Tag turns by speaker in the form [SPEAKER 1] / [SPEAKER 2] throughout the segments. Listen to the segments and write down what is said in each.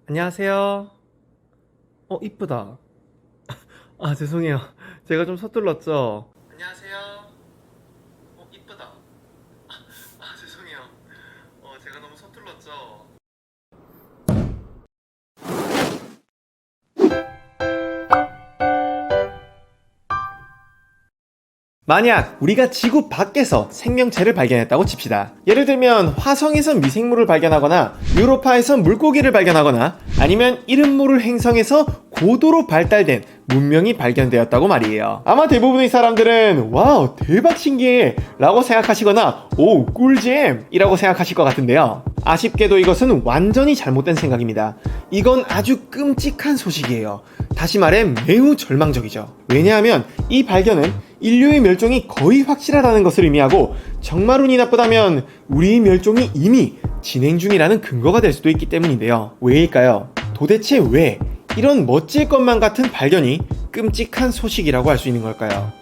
[SPEAKER 1] 안녕하세요. 이쁘다. 죄송해요. 제가 좀 서툴렀죠? 안녕하세요. 이쁘다. 죄송해요. 제가 너무 서툴렀죠? 만약 우리가 지구 밖에서 생명체를 발견했다고 칩시다. 예를 들면 화성에서 미생물을 발견하거나 유로파에서 물고기를 발견하거나 아니면 이름 모를 행성에서 고도로 발달된 문명이 발견되었다고 말이에요. 아마 대부분의 사람들은 와우 대박 신기해 라고 생각하시거나 오 꿀잼 이라고 생각하실 것 같은데요. 아쉽게도 이것은 완전히 잘못된 생각입니다. 이건 아주 끔찍한 소식이에요. 다시 말해 매우 절망적이죠. 왜냐하면 이 발견은 인류의 멸종이 거의 확실하다는 것을 의미하고 정말 운이 나쁘다면 우리의 멸종이 이미 진행 중이라는 근거가 될 수도 있기 때문인데요. 왜일까요? 도대체 왜 이런 멋질 것만 같은 발견이 끔찍한 소식이라고 할 수 있는 걸까요?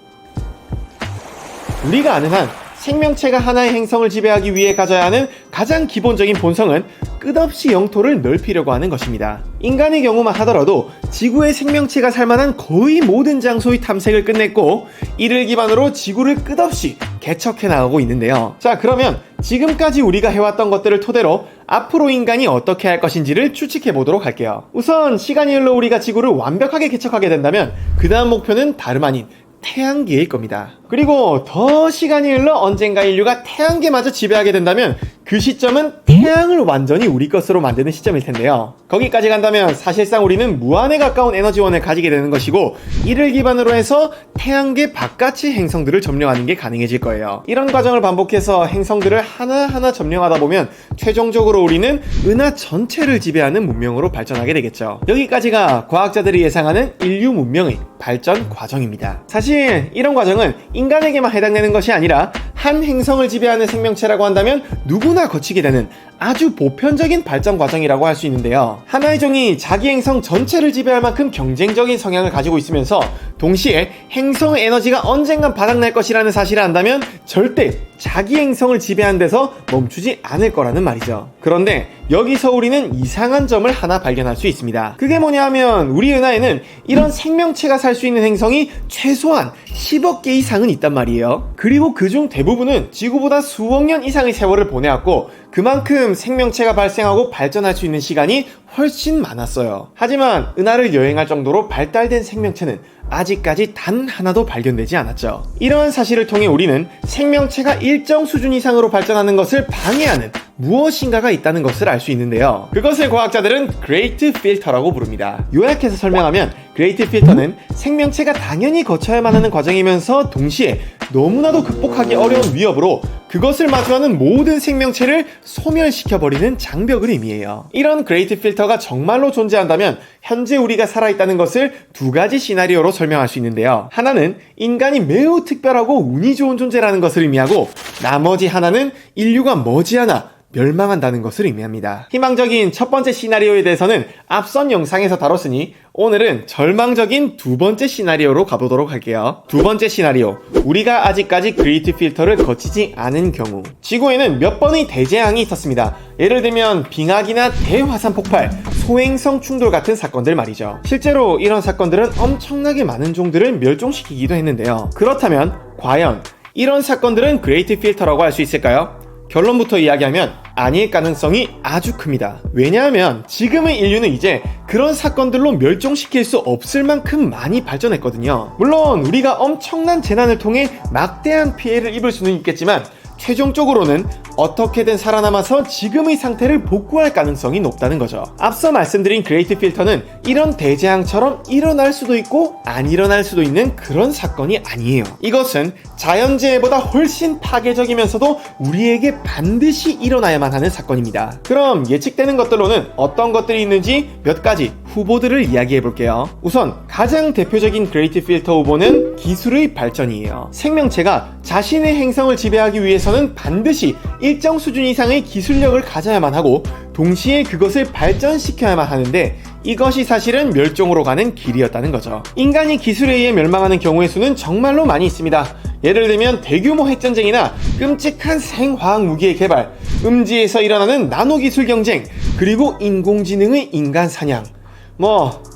[SPEAKER 1] 우리가 아는 한 생명체가 하나의 행성을 지배하기 위해 가져야 하는 가장 기본적인 본성은 끝없이 영토를 넓히려고 하는 것입니다. 인간의 경우만 하더라도 지구의 생명체가 살만한 거의 모든 장소의 탐색을 끝냈고 이를 기반으로 지구를 끝없이 개척해 나가고 있는데요. 자, 그러면 지금까지 우리가 해왔던 것들을 토대로 앞으로 인간이 어떻게 할 것인지를 추측해 보도록 할게요. 우선 시간이 흘러 우리가 지구를 완벽하게 개척하게 된다면 그 다음 목표는 다름 아닌 태양계일 겁니다. 그리고 더 시간이 흘러 언젠가 인류가 태양계마저 지배하게 된다면 그 시점은 태양을 완전히 우리 것으로 만드는 시점일 텐데요. 거기까지 간다면 사실상 우리는 무한에 가까운 에너지원을 가지게 되는 것이고 이를 기반으로 해서 태양계 바깥의 행성들을 점령하는 게 가능해질 거예요. 이런 과정을 반복해서 행성들을 하나하나 점령하다 보면 최종적으로 우리는 은하 전체를 지배하는 문명으로 발전하게 되겠죠. 여기까지가 과학자들이 예상하는 인류 문명의 발전 과정입니다. 사실 이런 과정은 인간에게만 해당되는 것이 아니라 한 행성을 지배하는 생명체라고 한다면 누구나 거치게 되는 아주 보편적인 발전 과정이라고 할 수 있는데요. 하나의 종이 자기 행성 전체를 지배할 만큼 경쟁적인 성향을 가지고 있으면서 동시에 행성의 에너지가 언젠간 바닥날 것이라는 사실을 안다면 절대 자기 행성을 지배하는 데서 멈추지 않을 거라는 말이죠. 그런데 여기서 우리는 이상한 점을 하나 발견할 수 있습니다. 그게 뭐냐 하면 우리 은하에는 이런 생명체가 살 수 있는 행성이 최소한 10억 개 이상은 있단 말이에요. 그리고 그중 대부분은 지구보다 수억 년 이상의 세월을 보내왔고 그만큼 생명체가 발생하고 발전할 수 있는 시간이 훨씬 많았어요. 하지만 은하를 여행할 정도로 발달된 생명체는 아직까지 단 하나도 발견되지 않았죠. 이러한 사실을 통해 우리는 생명체가 일정 수준 이상으로 발전하는 것을 방해하는 무엇인가가 있다는 것을 알 수 있는데요. 그것을 과학자들은 그레이트 필터라고 부릅니다. 요약해서 설명하면 그레이트 필터는 생명체가 당연히 거쳐야만 하는 과정이면서 동시에 너무나도 극복하기 어려운 위협으로 그것을 마주하는 모든 생명체를 소멸시켜버리는 장벽을 의미해요. 이런 그레이트 필터가 정말로 존재한다면 현재 우리가 살아있다는 것을 두 가지 시나리오로 설명할 수 있는데요. 하나는 인간이 매우 특별하고 운이 좋은 존재라는 것을 의미하고 나머지 하나는 인류가 머지않아 멸망한다는 것을 의미합니다. 희망적인 첫 번째 시나리오에 대해서는 앞선 영상에서 다뤘으니 오늘은 절망적인 두 번째 시나리오로 가보도록 할게요. 두 번째 시나리오, 우리가 아직까지 그레이트 필터를 거치지 않은 경우. 지구에는 몇 번의 대재앙이 있었습니다. 예를 들면 빙하기나 대화산 폭발, 소행성 충돌 같은 사건들 말이죠. 실제로 이런 사건들은 엄청나게 많은 종들을 멸종시키기도 했는데요. 그렇다면 과연 이런 사건들은 그레이트 필터라고 할 수 있을까요? 결론부터 이야기하면 아닐 가능성이 아주 큽니다. 왜냐하면 지금의 인류는 이제 그런 사건들로 멸종시킬 수 없을 만큼 많이 발전했거든요. 물론 우리가 엄청난 재난을 통해 막대한 피해를 입을 수는 있겠지만 최종적으로는 어떻게든 살아남아서 지금의 상태를 복구할 가능성이 높다는 거죠. 앞서 말씀드린 그레이트 필터는 이런 대재앙처럼 일어날 수도 있고 안 일어날 수도 있는 그런 사건이 아니에요. 이것은 자연재해보다 훨씬 파괴적이면서도 우리에게 반드시 일어나야만 하는 사건입니다. 그럼 예측되는 것들로는 어떤 것들이 있는지 몇 가지 후보들을 이야기해 볼게요. 우선 가장 대표적인 그레이트 필터 후보는 기술의 발전이에요. 생명체가 자신의 행성을 지배하기 위해서는 반드시 일정 수준 이상의 기술력을 가져야만 하고 동시에 그것을 발전시켜야만 하는데 이것이 사실은 멸종으로 가는 길이었다는 거죠. 인간이 기술에 의해 멸망하는 경우의 수는 정말로 많이 있습니다. 예를 들면 대규모 핵전쟁이나 끔찍한 생화학 무기의 개발, 음지에서 일어나는 나노기술 경쟁, 그리고 인공지능의 인간 사냥.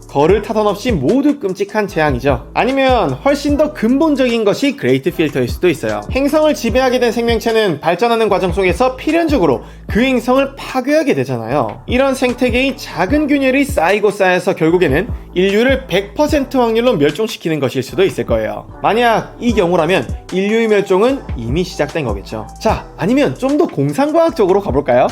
[SPEAKER 1] 거를 타선 없이 모두 끔찍한 재앙이죠. 아니면 훨씬 더 근본적인 것이 그레이트 필터일 수도 있어요. 행성을 지배하게 된 생명체는 발전하는 과정 속에서 필연적으로 그 행성을 파괴하게 되잖아요. 이런 생태계의 작은 균열이 쌓이고 쌓여서 결국에는 인류를 100% 확률로 멸종시키는 것일 수도 있을 거예요. 만약 이 경우라면 인류의 멸종은 이미 시작된 거겠죠. 자, 아니면 좀 더 공상과학적으로 가볼까요?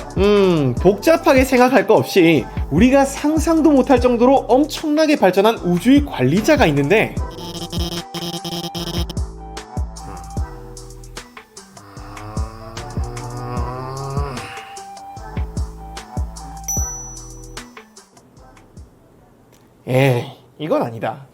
[SPEAKER 1] 복잡하게 생각할 거 없이 우리가 상상도 못할 정도로 엄청나게 발전한 우주의 관리자가 있는데, 이건 아니다.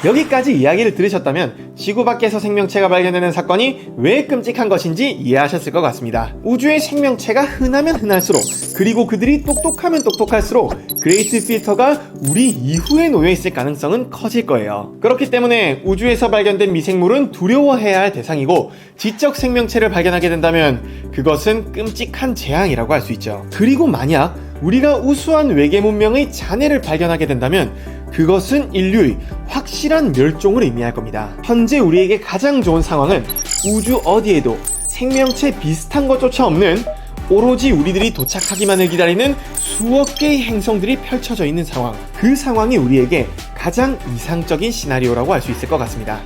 [SPEAKER 1] 여기까지 이야기를 들으셨다면 지구 밖에서 생명체가 발견되는 사건이 왜 끔찍한 것인지 이해하셨을 것 같습니다. 우주의 생명체가 흔하면 흔할수록, 그리고 그들이 똑똑하면 똑똑할수록 그레이트 필터가 우리 이후에 놓여있을 가능성은 커질 거예요. 그렇기 때문에 우주에서 발견된 미생물은 두려워해야 할 대상이고, 지적 생명체를 발견하게 된다면 그것은 끔찍한 재앙이라고 할 수 있죠. 그리고 만약 우리가 우수한 외계 문명의 잔해를 발견하게 된다면 그것은 인류의 확실한 멸종을 의미할 겁니다. 현재 우리에게 가장 좋은 상황은 우주 어디에도 생명체 비슷한 것조차 없는, 오로지 우리들이 도착하기만을 기다리는 수억 개의 행성들이 펼쳐져 있는 상황. 그 상황이 우리에게 가장 이상적인 시나리오라고 할 수 있을 것 같습니다.